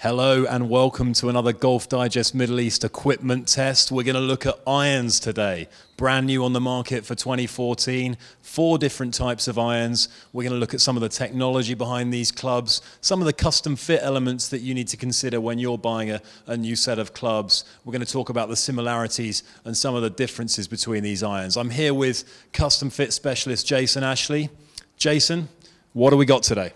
Hello and welcome to another Golf Digest Middle East equipment test. We're going to look at irons today. Brand new on the market for 2014. 4 different types of irons. We're going to look at some of the technology behind these clubs, some of the custom fit elements that you need to consider when you're buying a new set of clubs. We're going to talk about the similarities and some of the differences between these irons. I'm here with custom fit specialist Jason Ashley. Jason, what do we got today?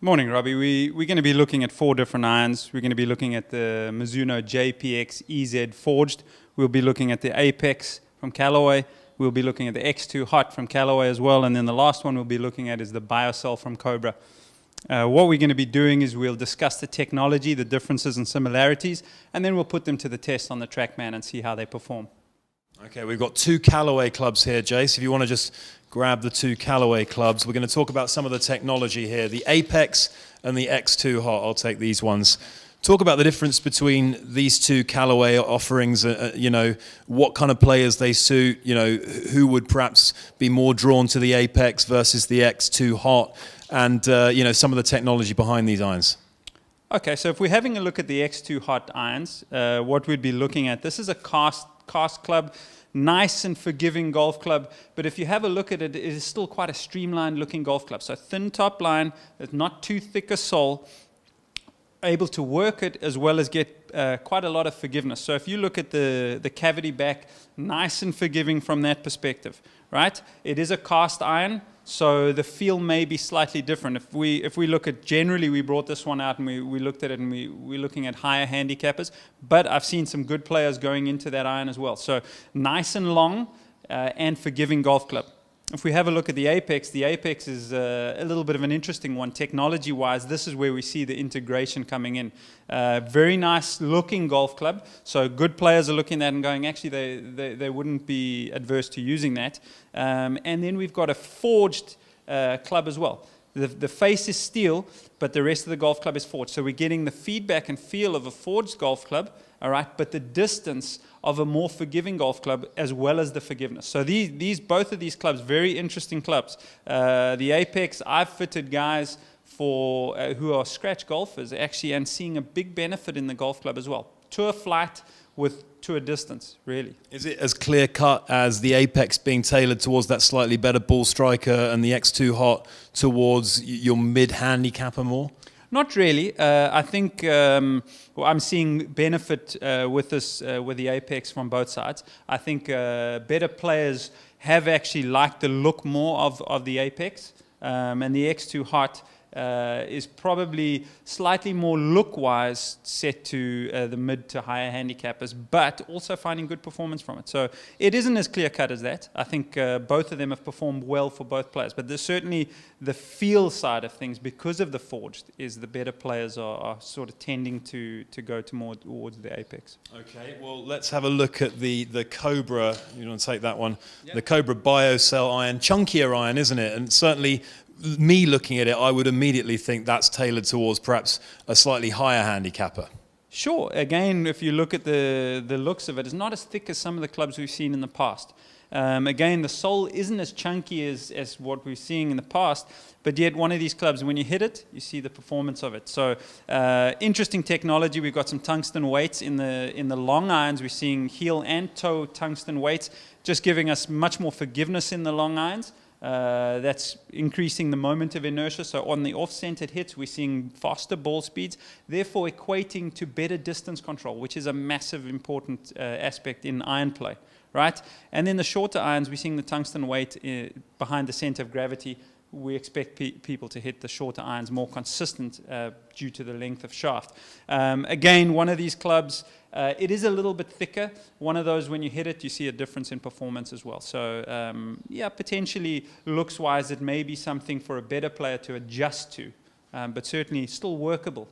Morning, Robbie. We're going to be looking at 4 different irons. We're going to be looking at the Mizuno JPX EZ Forged. We'll be looking at the Apex from Callaway. We'll be looking at the X2 Hot from Callaway as well. And then the last one we'll be looking at is the BioCell from Cobra. What we're going to be doing is we'll discuss the technology, the differences and similarities, and then we'll put them to the test on the TrackMan and see how they perform. Okay, we've got 2 Callaway clubs here, Jace. If you want to just grab the 2 Callaway clubs, we're going to talk about some of the technology here. The Apex and the X2 Hot. I'll take these ones. Talk about the difference between these 2 Callaway offerings, what kind of players they suit, who would perhaps be more drawn to the Apex versus the X2 Hot, and, some of the technology behind these irons. Okay, so if we're having a look at the X2 Hot irons, what we'd be looking at, this is a cast club, nice and forgiving golf club, but if you have a look at it, it is still quite a streamlined looking golf club. So thin top line, it's not too thick a sole, able to work it as well as get quite a lot of forgiveness. So if you look at the cavity back, nice and forgiving from that perspective, right? It is a cast iron, so the feel may be slightly different. If we look at, generally we brought this one out and we looked at it and we're looking at higher handicappers, but I've seen some good players going into that iron as well. So nice and long and forgiving golf club. If we have a look at the Apex is a little bit of an interesting one. Technology-wise, this is where we see the integration coming in. Very nice looking golf club. So good players are looking at that and going, actually, they wouldn't be adverse to using that. And then we've got a forged club as well. The face is steel, but the rest of the golf club is forged. So we're getting the feedback and feel of a forged golf club, all right, but the distance of a more forgiving golf club as well as the forgiveness. So both of these clubs, very interesting clubs. The Apex, I've fitted guys for who are scratch golfers actually, and seeing a big benefit in the golf club as well. Tour flight with tour distance, really. Is it as clear cut as the Apex being tailored towards that slightly better ball striker and the X2 Hot towards your mid handicapper more? Not really. I think I'm seeing benefit with this with the Apex from both sides. I think better players have actually liked the look more of the Apex, and the X2 Hot is probably slightly more look-wise set to the mid to higher handicappers, but also finding good performance from it. So it isn't as clear-cut as that. I think both of them have performed well for both players, but there's certainly the feel side of things, because of the forged, is the better players are sort of tending to go to more towards the Apex. Okay, well, let's have a look at the Cobra. You want to take that one? Yep. The Cobra BioCell iron, chunkier iron, isn't it? And certainly, me looking at it, I would immediately think that's tailored towards perhaps a slightly higher handicapper. Sure. Again, if you look at the looks of it, it's not as thick as some of the clubs we've seen in the past. Again, the sole isn't as chunky as what we're seeing in the past, but yet one of these clubs, when you hit it, you see the performance of it. So interesting technology. We've got some tungsten weights in the long irons. We're seeing heel and toe tungsten weights, just giving us much more forgiveness in the long irons. That's increasing the moment of inertia. So on the off-centered hits, we're seeing faster ball speeds, therefore equating to better distance control, which is a massive important aspect in iron play, right? And then the shorter irons, we're seeing the tungsten weight behind the center of gravity. We expect people to hit the shorter irons more consistent due to the length of shaft. Again, one of these clubs, it is a little bit thicker. One of those, when you hit it, you see a difference in performance as well. So, potentially looks-wise, it may be something for a better player to adjust to, but certainly still workable.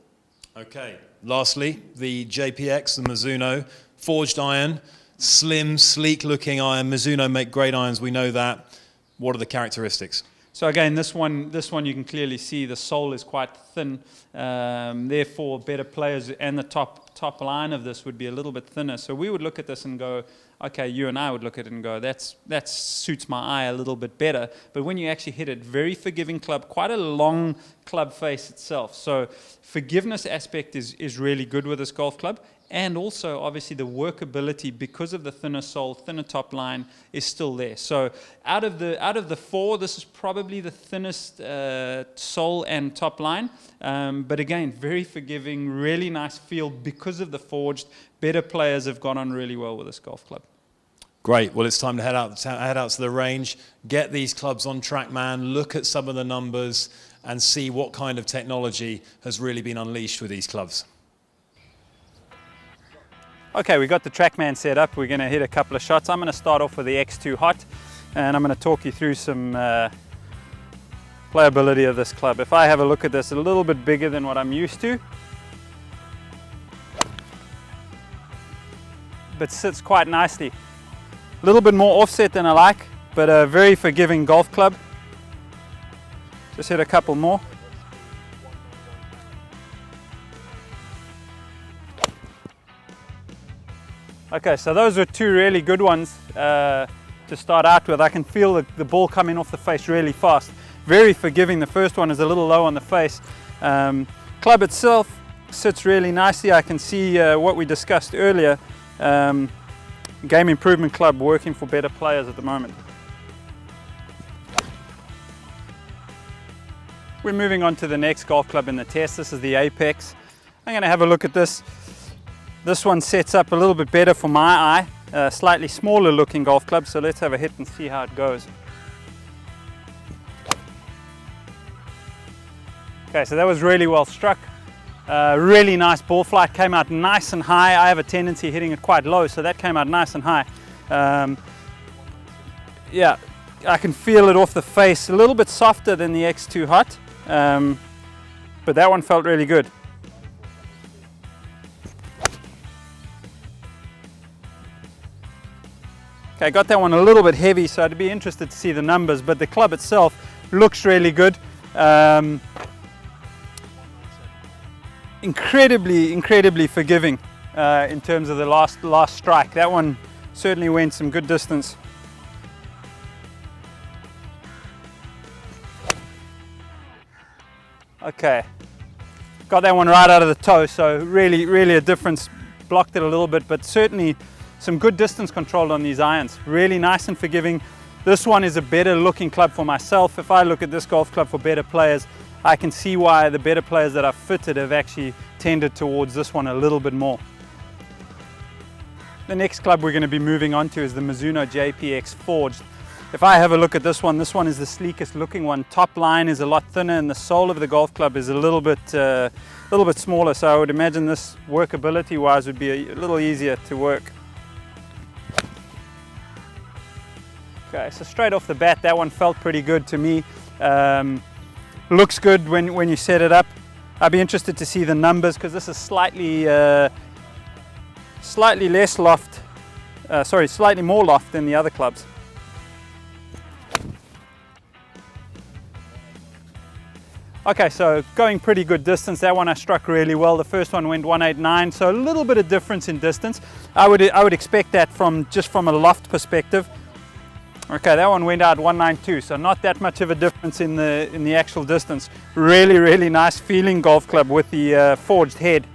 Okay. Lastly, the JPX, the Mizuno, forged iron, slim, sleek-looking iron. Mizuno make great irons, we know that. What are the characteristics? So again, this one you can clearly see the sole is quite thin. Therefore, better players and the top line of this would be a little bit thinner. So we would look at this and go, okay, you and I would look at it and go, that suits my eye a little bit better. But when you actually hit it, very forgiving club, quite a long club face itself. So forgiveness aspect is really good with this golf club. And also, obviously, the workability, because of the thinner sole, thinner top line, is still there. So out of the four, this is probably the thinnest sole and top line. But again, very forgiving, really nice feel because of the forged. Better players have gone on really well with this golf club. Great. Well, it's time to head out to the range, get these clubs on TrackMan, look at some of the numbers, and see what kind of technology has really been unleashed with these clubs. Okay, we got the TrackMan set up. We're going to hit a couple of shots. I'm going to start off with the X2 Hot, and I'm going to talk you through some playability of this club. If I have a look at this, a little bit bigger than what I'm used to, but sits quite nicely. A little bit more offset than I like, but a very forgiving golf club. Just hit a couple more. Okay, so those are two really good ones to start out with. I can feel the ball coming off the face really fast. Very forgiving. The first one is a little low on the face. Club itself sits really nicely. I can see what we discussed earlier. Game improvement club working for better players at the moment. We're moving on to the next golf club in the test. This is the Apex. I'm going to have a look at this. This one sets up a little bit better for my eye, slightly smaller looking golf club, so let's have a hit and see how it goes. Okay, so that was really well struck. Really nice ball flight, came out nice and high. I have a tendency hitting it quite low, so that came out nice and high. Yeah, I can feel it off the face, a little bit softer than the X2 Hot, but that one felt really good. Okay, I got that one a little bit heavy, so I'd be interested to see the numbers, but the club itself looks really good. Incredibly forgiving in terms of the last strike. That one certainly went some good distance. Okay, got that one right out of the toe, so really a difference. Blocked it a little bit, but certainly some good distance control on these irons. Really nice and forgiving. This one is a better looking club for myself. If I look at this golf club for better players, I can see why the better players that I've fitted have actually tended towards this one a little bit more. The next club we're going to be moving on to is the Mizuno JPX Forged. If I have a look at this one is the sleekest looking one. Top line is a lot thinner and the sole of the golf club is a little bit smaller, so I would imagine this workability wise would be a little easier to work. Okay, so straight off the bat, that one felt pretty good to me. Looks good when you set it up. I'd be interested to see the numbers because this is slightly less loft, slightly more loft than the other clubs. Okay, so going pretty good distance. That one I struck really well. The first one went 189, so a little bit of difference in distance. I would expect that from a loft perspective. Okay, that one went out 192, so not that much of a difference in the actual distance. Really nice feeling golf club with the forged head.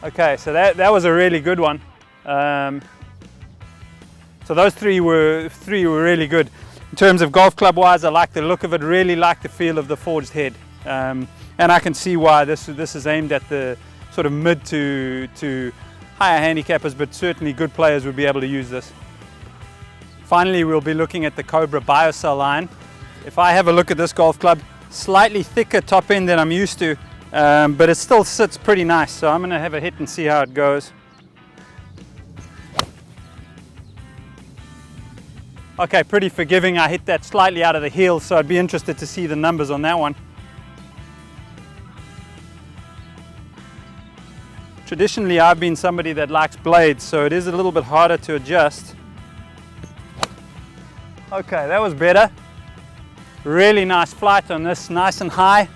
Okay, so that was a really good one. So those three were really good. In terms of golf club wise, I like the look of it. Really like the feel of the forged head, and I can see why this is aimed at the sort of mid to higher handicappers, but certainly good players would be able to use this. Finally, we'll be looking at the Cobra BioCell line. If I have a look at this golf club, slightly thicker top end than I'm used to, but it still sits pretty nice. So I'm going to have a hit and see how it goes. Okay, pretty forgiving. I hit that slightly out of the heel, so I'd be interested to see the numbers on that one. Traditionally, I've been somebody that likes blades, so it is a little bit harder to adjust. Okay, that was better. Really nice flight on this, nice and high.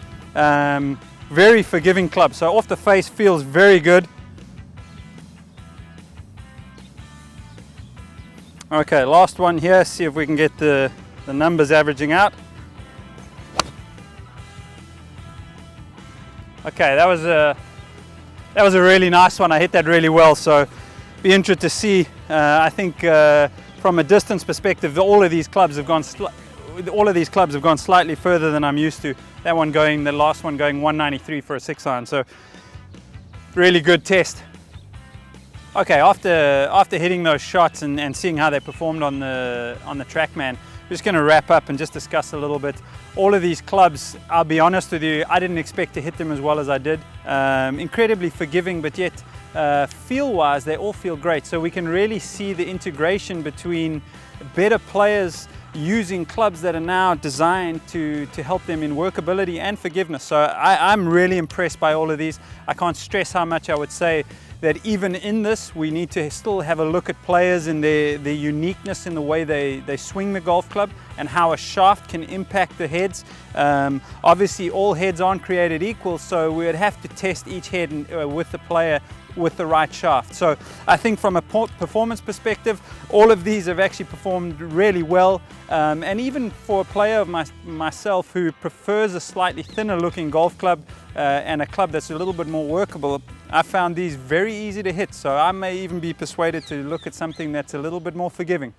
Very forgiving club, so off the face feels very good. Okay, last one here, see if we can get the numbers averaging out. Okay, that was a really nice one. I hit that really well, so be interested to see. I think from a distance perspective, all of these clubs have gone slightly further than I'm used to. That one going, the last one going 193 for a 6-iron, so really good test. Okay, after hitting those shots and seeing how they performed on the TrackMan, we're just going to wrap up and just discuss a little bit. All of these clubs, I'll be honest with you, I didn't expect to hit them as well as I did. Incredibly forgiving, but yet feel-wise, they all feel great. So we can really see the integration between better players using clubs that are now designed to help them in workability and forgiveness. So I'm really impressed by all of these. I can't stress how much I would say that even in this, we need to still have a look at players and their uniqueness in the way they swing the golf club and how a shaft can impact the heads. Obviously, all heads aren't created equal, so we would have to test each head with the player with the right shaft. So I think from a performance perspective, all of these have actually performed really well. And even for a player of myself who prefers a slightly thinner looking golf club and a club that's a little bit more workable, I found these very easy to hit. So I may even be persuaded to look at something that's a little bit more forgiving.